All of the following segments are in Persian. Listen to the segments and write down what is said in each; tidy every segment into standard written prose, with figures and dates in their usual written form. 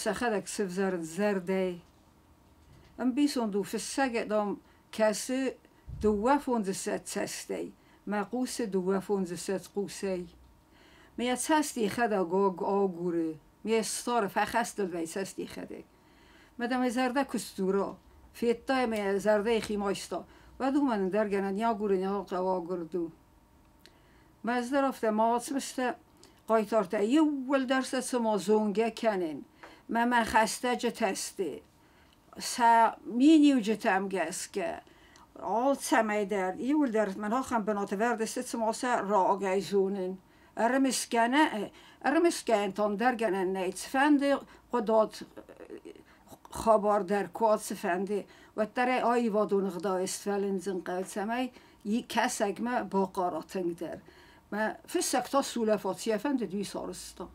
سخدك سفزر زرده ام بیسون دو فسگ دام کسی دو فونز ست سستی مقوس دو فونز ست قوسی میاد سستی خدا گوگ آگوره میاد ستاره فخست دل وی سستی خده مدام زرده کستورا فیتای میاد زرده خیمایستا و دو من درگنن یا گوره یا آگوره دو مزده رفته ماعص مثل قایتارته یه ول درست سما زونگه کنن من خسته جه تسته مینیو جتم گست که آل سمای در ایول در من ها خم بنات ورد است سما را آگای زونن ارمسکن تان در گنن نیت سفنده قداد خبر در کواد سفنده و تره آی وادون غدا استفلن زنقل سمای یک کس اگمه با قاراتنگ در ما فسک تا سولفاتی افنده دوی سارستا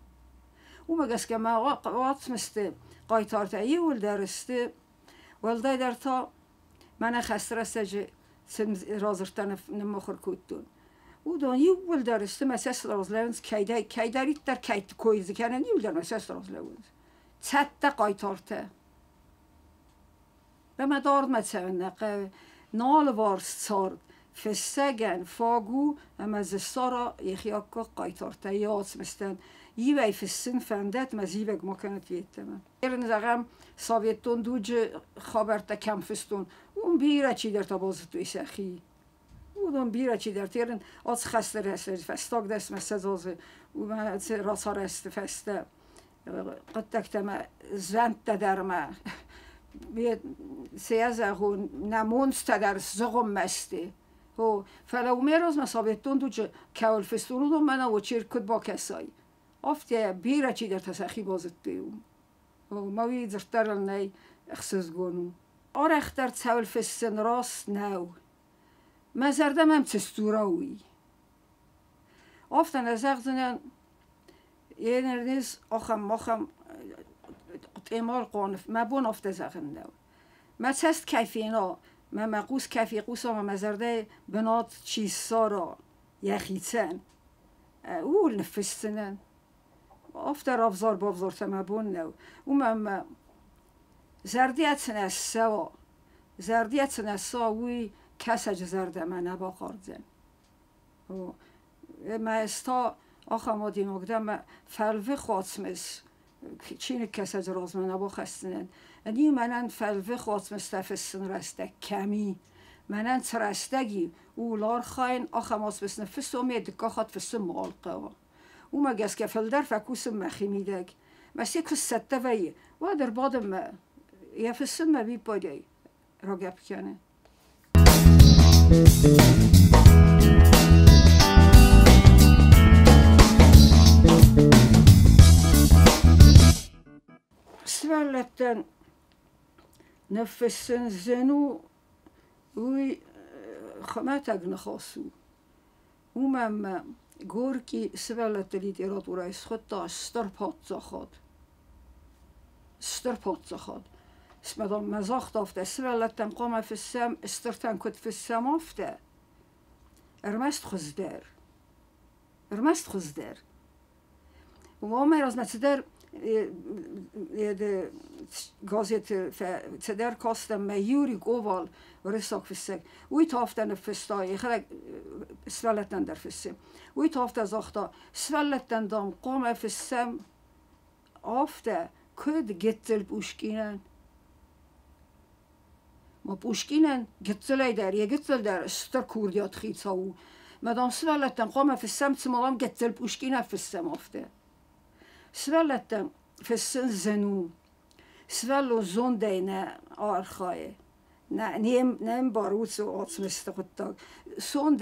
او مگس که ما قوات مسته قایتارتا ایول درسته ولدای در تا من خسته رسته رازرتن نمخور کودتون او دان ایول درسته مسیس رازلونز کیداریت در کیت کویزی کنن ایول در مسیس رازلونز چت قایتارتا به ما دارد مثلا نال وارست سارد فسگن فاگو اما زستارا یخیاکا قایتارتا یاس مستن یوی فسن فندت مزیوگ ما کنت ویتمن ایرن زغم ساویتون دوج خابرتا کم فستون اون بیره چی در تا بازد توی سخی اون بیره چی در تیرن آز خسته رسته فستاک دست مسزازه و من راسا رسته فسته قدکتم زنت درمه سیازه نمونست در زغم مسته هو فلو میروز مسابقتون دو چه کول فستونو دو منو و چیر کد با کسایی افته بیره چی در تسخی بازد بیوم هو موی زرتر نی اخساس گونو آر اختر کول فستن راست نو مزردم هم تستوراوی افته نزغزنن یه نرنیز آخم ایمال قانف مبون افته زغن نو متست کیفینا ما مقوس کفی قوسا ما مزرده بنات چیز سارا یخیتن اول نفستنن افتر افزار بافزار تمبون نو ما زردیت نسوا زردیت نسوا وی کسج زرده من نبا قاردن ما استا آخا ما دینوگدم فلوه خاطمس چین کسج راز من نبا خستنن انی منن فلوه خواست مستفستن رسته کمی منن ترستگی اولار خاین آخماس بسن فست امید که خواهد فست مالقه او مگس که فلدر فکوس مخی میدگ مسی کس سته ویه و در بادم یه فست مبی پاده را گپ کنه سوالتن نفسن زنو وی خماتگ نخاسو اومم گورکی سوالت لید ایراد و رئیس خود تا سترپات زخاد اسمدام مزاخت افته سوالتن قام فسم استرتن کد فسم افته ارمست خزدر و ما میراز نتدر de gazet ceder kastem me júri góval rösszak fisseg. Úgy haften fisstai, خلق سوالتن در فسم. Úgy haften زختا سوالتن دام قام فسم آفته کد گتل پوشکینن. ما پوشکینن گتلی در یه گتل در استر کوردیات خیتاو. مدام سوالتن قام فسم تمام گتل پوشکینه فسم آفته. سوالتن فسن زنو سوالو زونده نه آرخای نه نیم باروت و آتمسته خودتاگ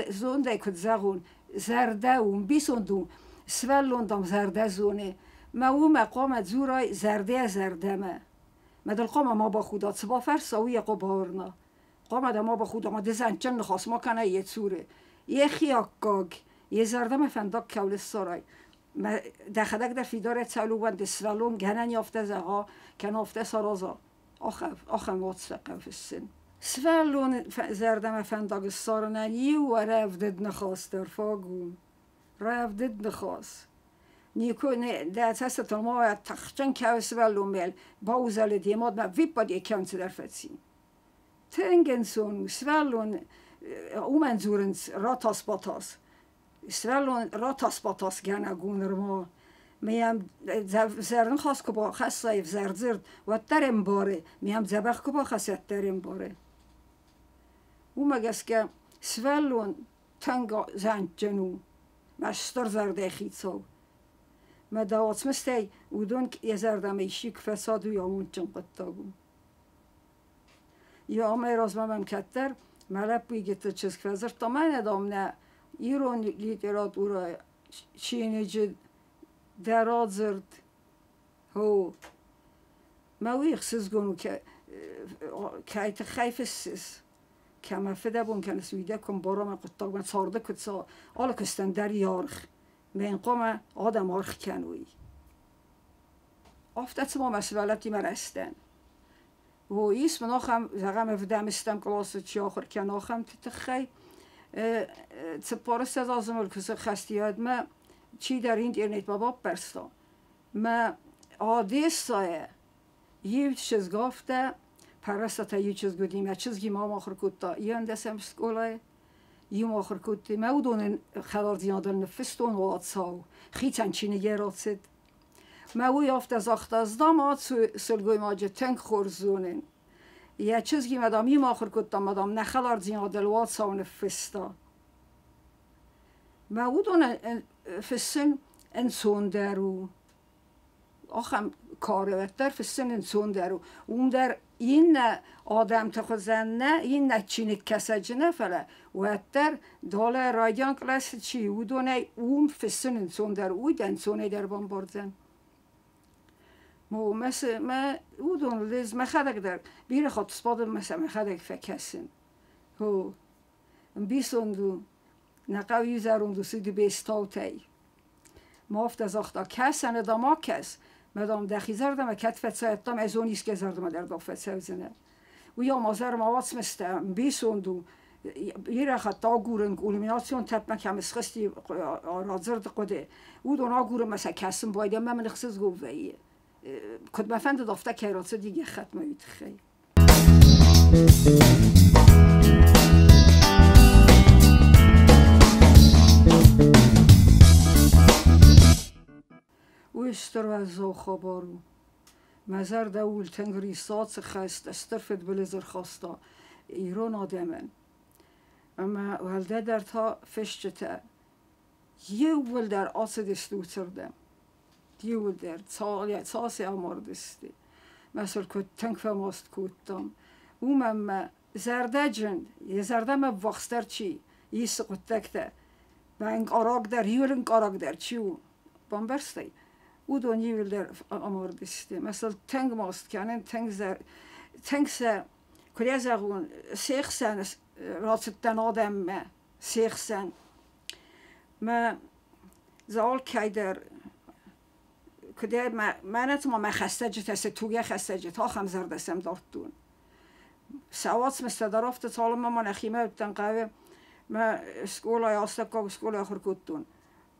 زونده کد زغون زرده اون بیسوندو سوالون دام زرده زونه ما او مقام زورای زرده ما مدل قام ما با خدا تبا فرساوی قبارنا قام ما با خدا ما دزن چند نخواست ما کنه یه توره یه خیاکاگ یه زرده ما فنداک کول سارای دخدک در فیدار تلو بند سوالون گنن یافته زغا کن افته سارازا آخم واتسقه فسن سوالون زردم فنداگ سارنن یو و رفدد نخواست در فاگون رفدد نخواست نیکو نه ده هست ما تخچن که سوالو مل باوزال دیماد ما ویپاد یکان در فتی تنگنسون سوالون او منظورن راتاس باتاس سوالون راتاس باتاس گنا گونر ما میم زرن خاص که با خاصه زرد و ترم باره میم زبخ که با خاصه ترم باره او مگس که سوالون تنگ زن جنو مستر زرده خیتصو ما داوت مستی ودون یه زرده میشیک فساد و یامون چن قطعو یا ما راز مم کتر ملپ بیگت چیز فزر تا من ادام نه ایران لیتراتورا چینجی درات زرد هو ما ویخسز گونو که ایت خیف سیز که ما فده بون کنه سویده کن برا من قطعه من سارده کتسا آلا کستن در یارخ من قوم آدم آرخ کنوی افتاد ما مسئولیتی مرستن و ایست من آخم زغم فدام استم کلاس چی آخر کن آخم تتخی تپارست از آزمال کسی خستیاد ما چی در اینترنت بابا برستا ما آدیسای یه چیز گفته پرسته تا یه چیز گودیم یا چیزی ما آخر کتا یه اندسم سکولای یه ما آخر کتی ما ودون خلال زیادن نفستون واد ساو خیتن چینه گراتید ما وی افت از اخت از داماد سلگوی ماجه تنگ خورزونن یه چیزی مدام یه ما آخر کتا مدام نخلال زیادن واد ساو نفستا ما ودون فسن انسان درو آخم کاره در فسن انسان درو اون در این آدم تخزن نه این نچینک کساجی نه فله و در داله رایان کلاس چی و دونه اون فسن انسان در او انسانی در بان بردن ما او دون لیز مخدک در بیره خود سپادم مثل مخدک فکسن هو بیسوندو نقاوی زروندو سیدی بیستاوتی ما افت از اختا کسن اداما کس مدام دخی زردم کتفت سایتم از اونیست که زردم در دافت سوزنه و یا مازر مواد مستم بیسوندو یه خط آگورن علومیاسیون تپ مکم اسخستی رازرد قده او دون آگورن مثلا کسم باید من نخصیز گوهی کد مفند دافته که راسه دیگه ختمه وید خیلی و استر و زو خبارو مزر دول تنگری ساعت خست استرفت بلزر خواستا ایران آدمن اما ولده در تا فشته یه ول در آسد استوتردم یه ول در تاسی امار دستی مثل که تنگ فماست کودتم او من زرده جند یه زرده من وقستر چی یه سقوتکته بانگ آراغ در یولنگ آراغ در چی او بامبرستی او دونی ویل در آماردسته مثلا تنگ ماست کنن تنگ سه کلی زغون سیخ سن راستن آدم سیخ سن ما زال کی در کلی من ما خسته جت است توی خسته جت ها خم زردستم دارتون سواد مثل درافت سال ما نخیمه تنقه ما سکولای آستکا سکولای آخر کتون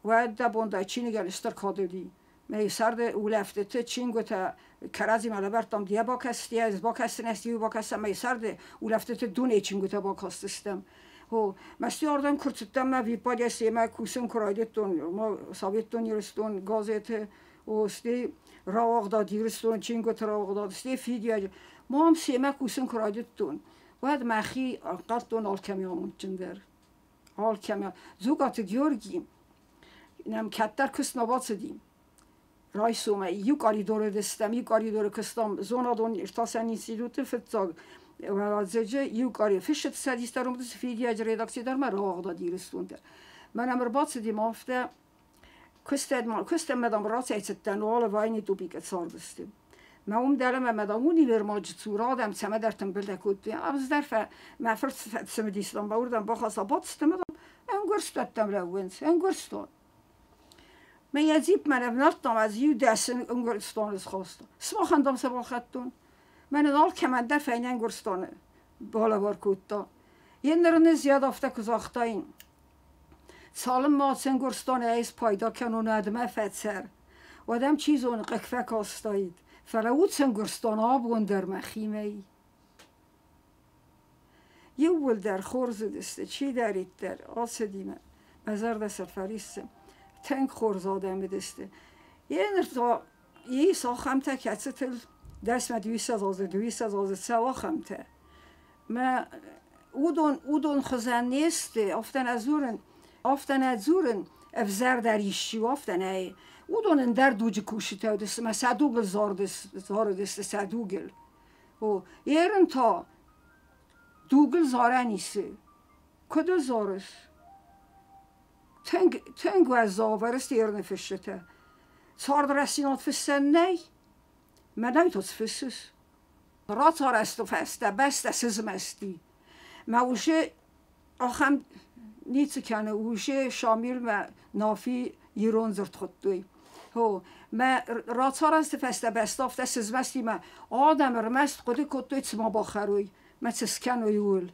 و دبونده چینی گلستر کادودی می سرد اولفته ت چینگو تا کرازی مال برتام دیا با کستی از با کسی نستی با کسی می سرد اولفته ت دونه چینگو تا با کاستستم هو مستی آردم کرتتم ما ویپادی است ما کوسم کرایدتون ما ثابتتون یرستون گازت استی راوق داد یرستون چینگو تا راوق داد استی فیدیا ما هم سیما کوسم کرایدتون بعد مخی قطون آل کمیامون چندر آل کمیام زوگات گیورگیم نم کتر کس نبات دیم رایسومه یو کاری دوره دستم یو کاری دوره کستم زونا دون ارتاسن اینستیتوت فتزاگ و ازجه یو کاری فشت سادیسترم دست فیدیا ریداکسی در من راه دادی رستونده من امر بات دیم افته کستم مدام راست ایستن وال واینی تو بیکت سال دستم ما دلم مدامونی ورماج سورادم سما در تنبل دکود از درف مفرد سم دیستم باوردم با خاصا باتستم انگرستم لونس انگرستون من یزیب من نرتم از یو دستن انگرستان از خواستم سما خندم سبا خدتون من نال کمندر فین انگرستانه بالا بار کودتا یه نرنه زیاد افته کزاختاین Salım matsen gorstan eis payda kanun adme fetser. Adam چیزون قفک آستایید فلوتسن گرستان آبون در مخیمه یه ول در خورز دسته چی دارید در آسدیمه مزار دست فریستم تنگ خورز آدم دسته یه نرتا یه ساخم تا کتستل دست ما 200 سوا خمته ما اودون خزن نیسته افتن از زورن افزر در ایشی افتن ای اودون در دوجه کوشیته دسته ما صدوگل زار دسته صدوگل و یرن تا دوگل زاره نیسته کدل زارش تنگ و از زاورست یرن فشته سار درستینات فستن نی من نمیتونست فستش را تار است و فسته بسته سزم استی ما اوشه آخم نیچه کنه اوشه شامیل ما نافی ایران زرد خود دوی ما را تار است فسته بسته افته سزم استی ما آدم رمست قده کد دوی چما باخروی ما تسکن و یول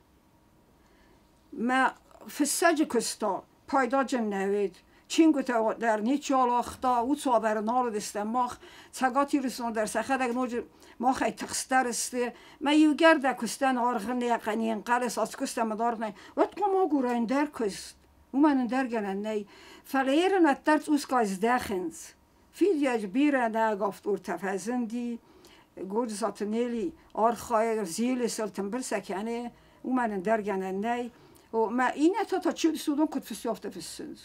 ما فسته کستا پایدا جن نوید چینگو تا در نیچه آلاختا او صابر نال دسته ماخ تگاتی رسون در سخت اگ نوج ماخ ای تخستر استه ما یو گرده کستن آرغن یقنی انقلس از کسته مدار نی وقت ما گوره این در کست او من در گنن نی فلیرن اترت اوسکا از دخنز فیدیاج بیره نگافت اور تفزندی گود ساتنیلی آرخای زیل سلطنبر سکنه او من در گنن نی و ما این تا چود سودون کد فسیافته فسنز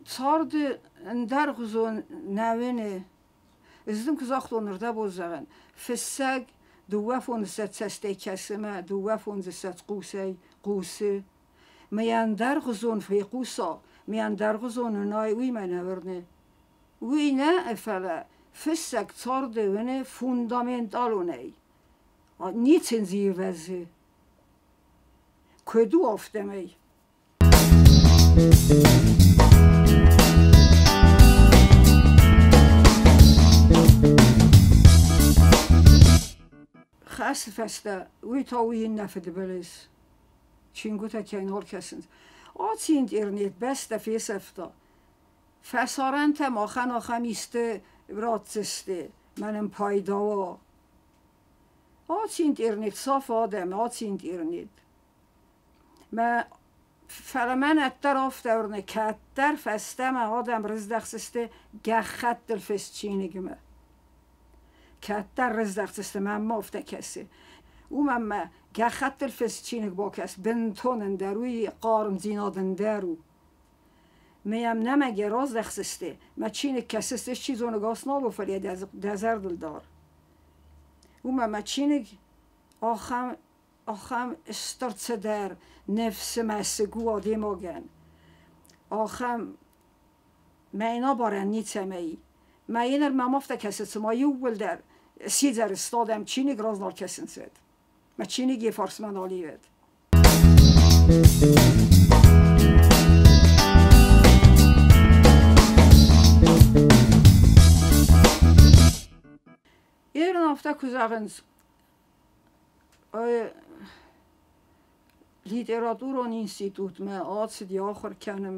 Sardı der guzon nevene izdim kızakt onurda bozağın fesseg duwafon set seste kesime duwafon set quse meyan der guzon fi qusa meyan der guzon nay wi menaverne wi ne efala fesseg sardı vene fundamental onay niçin zirvezi ködu oftemey خاص فسته وی تا وی نفد بلس چینگو تا کنار کسند آتیند ارنید بسته فیسفتا فسارن تا ماخن آخم ایسته راتسسته منم پایداوا آتیند ارنید صاف آدم آتیند ارنید ما فرمان اتر آفتورنه کتر فسته ما آدم رزدخسسته گخت دل فست چینگمه کتر رزدخسسته من مافته کسی او من گخت دل فست چینگ با کس بنتونن دروی قارم زینادن درو میم نمگه راز دخسسته ما چینگ کسستش چیزونه گاس نابو فریه دزر دل دار او من چینگ آخم استرتse در نفس مسگو آدم آگن آخم مینا بارن نیتمه ای اینر ممافته کسی ما یول در سیزر استادم چینگ رازنال کسین سید ما چینگ یه فارسمن آلی وید ایران hafta kuzağınız Literaturon institut me آتسدی آخر کنم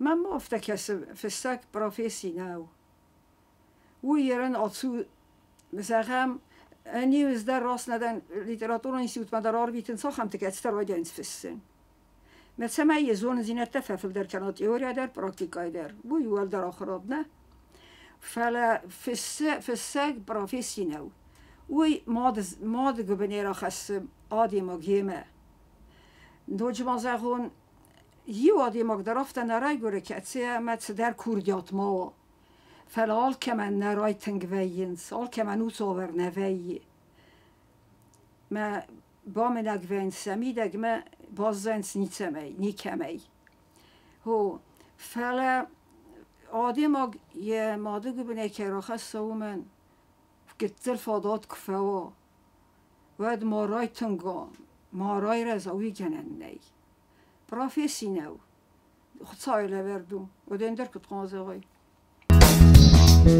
من مافته کسی فستک پروفیسی نو و یرن آتسو مثلا نیوز در راست ندن لیتراتورون institut من در آربیتن ساخم تکتستر و دینس فستن مثلا من یه زون زینت تففل در کنات تئوری در پراکتیکای در بو یوال در آخراب نه فلا فستک پروفیسی نو وی ماد گبنیرا خس آدم گیمه دوج مازغون یو آدم درافته نرای گوره کتسیه مت در کوردیات ما فلال که من نرای تنگوین سال که من او صابر نوی ما با من اگوین سمیدگ ما بازنس نیتمی نیکمی هو فلا آدم یه ماده گبنیرا که را خس من گتر فادات کفوا ود مارای تنگا مارای رزاوی گنن نی پروفیسی نو خود سایله وردم و دندر کت قازه غای Fisten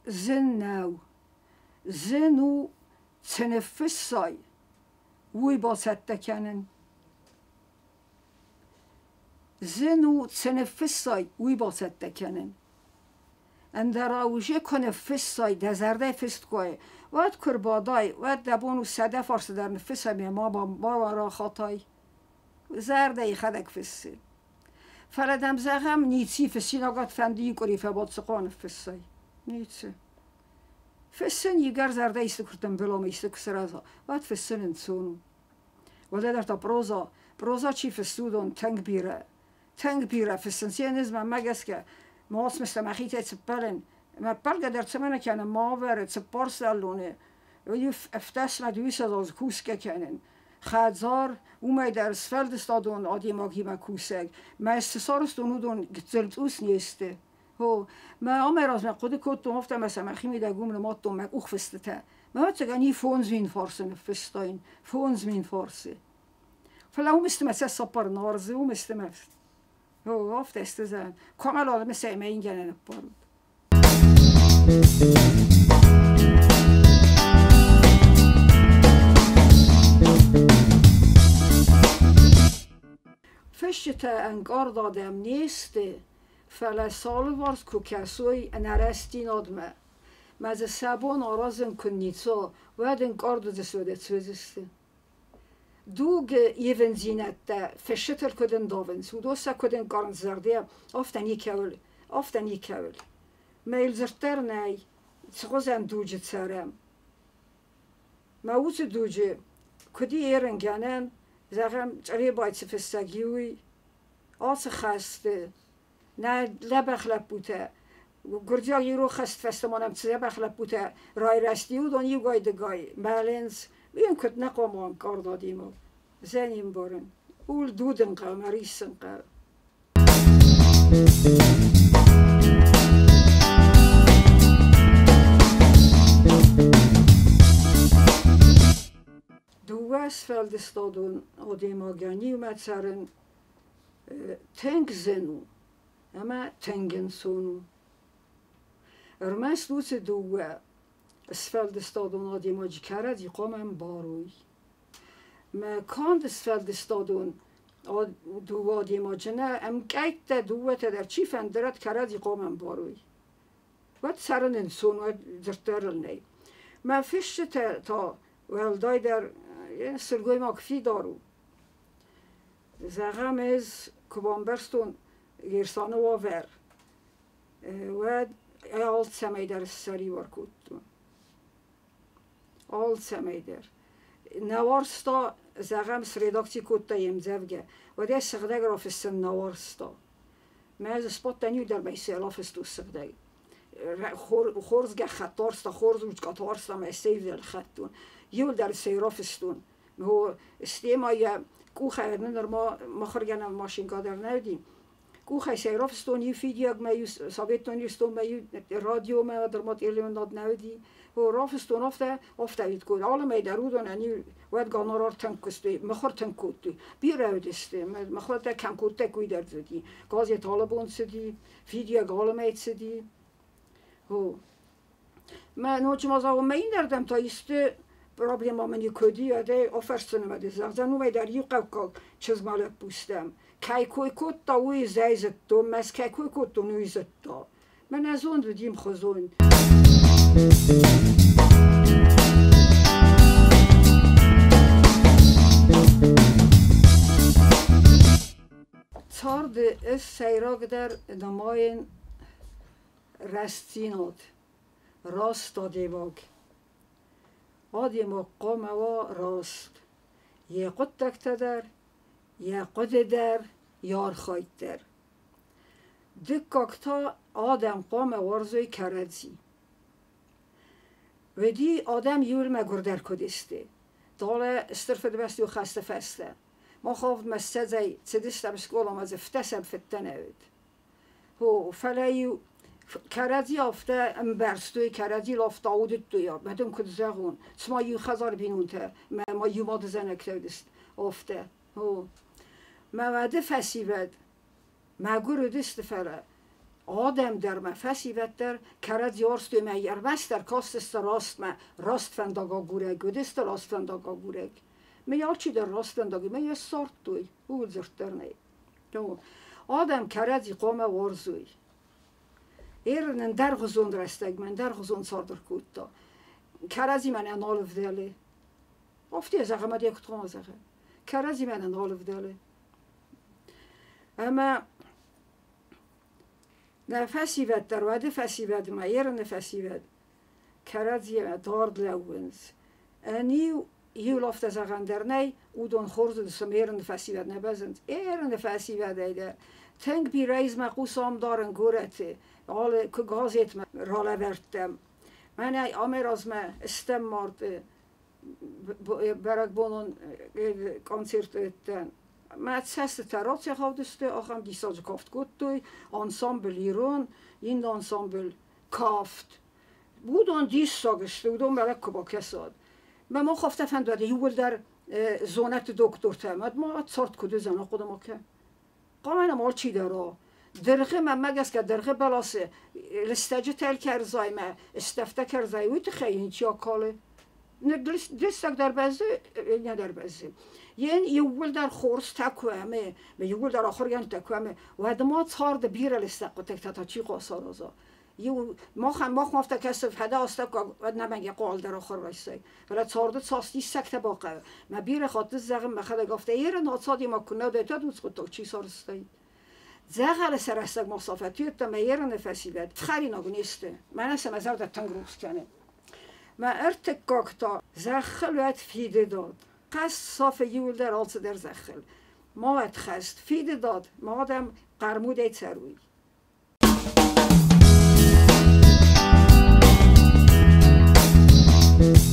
zin nou, zinu tenefissai, wui baset tekenen. Zinu tenefissai, wui baset tekenen. اندر آوژه کنه فسای دزرده فست کوه وقت کربادای وقت دبونو سده فارس در نفس همی ما را خطای زرده خدک فسه فردم زغم نیتی فسین آگات فندی کری فباد سقان فسای نیتی فسن یگر زرده ایست کرتم بلام ایست کسر از وقت فسن انسونو ولی در تا بروزا چی فسودون تنگ بیره فسن سینز من مگس که ماس مثل مخیط تسپلن ما پرگه در تمنه کنه ماور تسپار سالونه و یف افتاس مدویس از کوسکه کنن خادزار اومای در اسفلد استادون آدی ماگی ما کوسک ما استسارستون دون گتزلت اوس نیسته هو ما آمراز ما قد کد تو هفته مثلا مخیمی در گوم نمات تو مک اوخ فسته ما تگانی فونز مین فارسن فستاین فونز مین فارسه فلا مست مثلا سپر نارزه مست هو هفته استزن کامل آدم سیمه این گنه نپارد فشت انگار دادم نیست فلا سال وارد که کسوی نرستی نادمه مز سبان آرازن کنیتو و انگار داده سوده توزسته دوگ ایون زینت ده فشتر کدن داون سودوسا کدن کارن زرده آفتن یکول میل زرتر نی تغزن دوجه تسرم موت دوجه کدی ایرنگانن زغم جری باید سفستگیوی آس خسته نه لبخلب بوده گردیا یرو خست فستمانم تزه بخلب بوده رای رستی و دانی گای دگای مالنز بیان کد نقامان کار دادیم و زنیم بارن اول دودن قا مریسن قا دو اسفلد استادون آدیم آگانی اومد سرن تنگ زنو اما تنگن سونو ارمست دوست دوه اسفلد استادون آدیم آجی کرد یقامم باروی ما کاند اسفلد استادون دو آدیم آجنه ام گیت دوه در چی فندرد کرد یقامم باروی وقت سرن انسون و درترل نی ما فشت تا ولدای در سرگوی ماکفی دارو زغم از کبان برستون گرسانه و ور و آل سمی در سری ورکوتون آل سمی در نوارستا زغم سریداکتی کتا یمزفگه و ده سقدگ را فستن نوارستا ما از سپات دنیو در بیسی الافستو سقدگ خورزگه خطارستا خورز اوچ کتارستا ما استیو در خطون یول در سیرافستون هو استیما یا کوخه نر ما خرگن ماشین قادر نودیم کوخه سیرافستون یو فیدیو ما یو سابتون یستون ما یو رادیو ما در مات ایلیون داد نودی هو رافستون افته وید کود حالا ما درودون انی وقت گانارار تنکستی مخور تنکوتی بیرودستی مخور تا کمکوته کوی در زدی گازی طالبون سدی فیدیو گالمیت سدی هو ما نوچ مازا و این دردم تا ایسته پرابلم منی کدی یاده آفرستن مده زنو می در یو قوقا چیز مالک بوستم که کوی کد تا وی زیزت تو مس که کوی کد تو نویزت تا من از اون بدیم خزون تارد از سیراک در نماین رستیناد راست دیواگ آدم قام و راست یه قد تکت در یه قد در یار خواهد در دکاکتا آدم قام ورزوی کردزی و دی آدم یول مگردر کدسته داله استرفت بستی و خسته فسته ما خواهد مستزی تدسته بسکولم از افتسم فتنه هو فلایو Kerezi afte berstoy kerezi lafta audit duya. Bedum kod zagun. Sma yu khazar binunte. Ma yu mod zanekteydist afte. Ho. Ma vade fesivet. Ma gurudist fere. Adam der ma fesivet der kerezi orstoy ma yervester kostest rast van daga gureg. Gudist rast van daga gureg. Me yalchi der rast van daga. Me ye sort duy. Ho zerterne. Ho. Adam kerezi qome warzuy. Een der gezond resteg, men der gezond zorder kutta. Kerezi men een half dele. Of die zeggen, maar die ik gewoon zeggen. Kerezi men een half dele. Maar de festival, der waarde festival, maar een festival. Kerezi met hard leuwens. En nieuw lofte zeggen der nee, hoe dan hoorde de sommerende festival nebezend. Een festival deed. Tänk bi reis med kusam daren gurete. Alle kugazet med rala vertem. Men jag ameras med stämmart berag bonon koncert utan. Men seste tarot jag havdeste och han disa koft gott ensemble iron in ensemble kaft. Budon disa gestudom melek på kesad. Men man khafta fand det jul där zonat doktor tamad ما صارت كده زنا خودم که قامنا مال چی داره درخه من مگس که درخه بلاسه لستاجه تل کرزای ما استفته کرزای وی تخیین چیا کاله نه دستک در بزه نه در بزه یعنی یول در خورس تکوامه و یول در آخر یعنی تکوامه و هدما تار ده بیره لستک و تک تا چی قاسار ازا ما خمافته کسف هده استک و نمگه قال در آخر ویسای ولی تارده ساستی سکته باقه ما بیره خاطر زغم بخده گفته ایره ناصادی ما کنه دیتا دوست خود چی سارستی زغل سرستک مصافتیو تا ما ایره نفسیده تخری نگونیسته من اسم ازار در تنگروز کنه ما ارتکاکتا زخل وید فیده داد قصد صاف یول در آلت در زخل ما وید خست فیده داد ما آدم قرمود اید سروی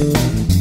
Thank you.